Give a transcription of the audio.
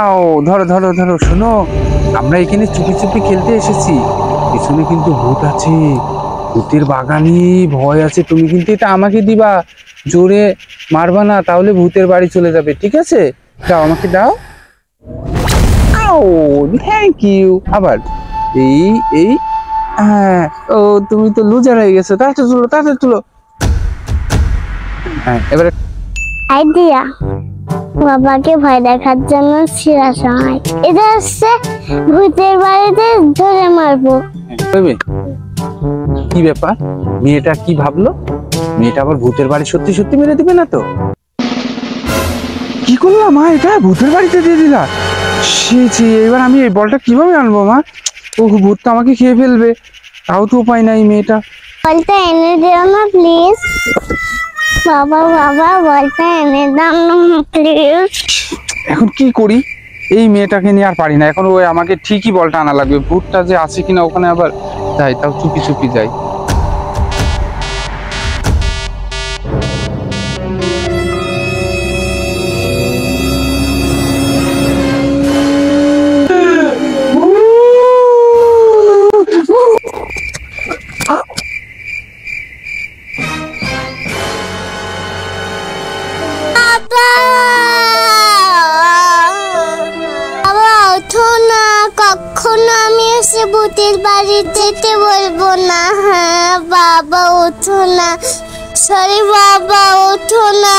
আও ধরো ধরো ধরো, শোনো আমরা এখানে চুপি চুপি খেলতে এসেছি, পিছনে কিন্তু ভূত আছে, ভূতের বাগানে ভয় আছে। তুমি কিন্তু এটা আমাকে দিবা, জোরে মারবা না, তাহলে ভূতের বাড়ি চলে যাবে, ঠিক আছে? দাও আমাকে দাও। আও, থ্যাংক ইউ। আবার এই এই হ্যাঁ, ও তুমি তো লুজার হয়ে গেছো, তাড়াতাড়ি তুলো তাড়াতাড়ি তুলো। হ্যাঁ এবারে আইডিয়া, বাবাকে ভয় দেখার জন্য ছিঁড়া সময় এটা হচ্ছে ভূতের বাড়িতে ধরে মারবো। কি ব্যাপার, মেয়েটা কি ভাবলো? মেয়েটা আবার ভূতের বাড়ি সত্যি সত্যি মেরে দিবে না তো? কি করলাম মা, এটা ভূতের বাড়িতে দিয়ে দিলা? সে এবার আমি এই বলটা কিভাবে আনবো মা? ও ভূত তো আমাকে খেয়ে ফেলবে, তাও তো উপায় নাই। মেয়েটা বলটা এনে দিও না প্লিজ। বাবা বাবা, বলটা এনে দাও না প্লিজ। এখন কি করি? এই মেয়েটাকে নিয়ে আর পারি না, এখন ওই আমাকে ঠিকই বলটা আনা লাগবে। ভূতটা যে আছে কিনা ওখানে আবার যাই, তাও চুপি চুপি যাই। কখনো আমি এসে ভূতের বাড়ি যেতে বলবো না। হ্যাঁ বাবা, ওঠো না। সরি বাবা, ওঠো না।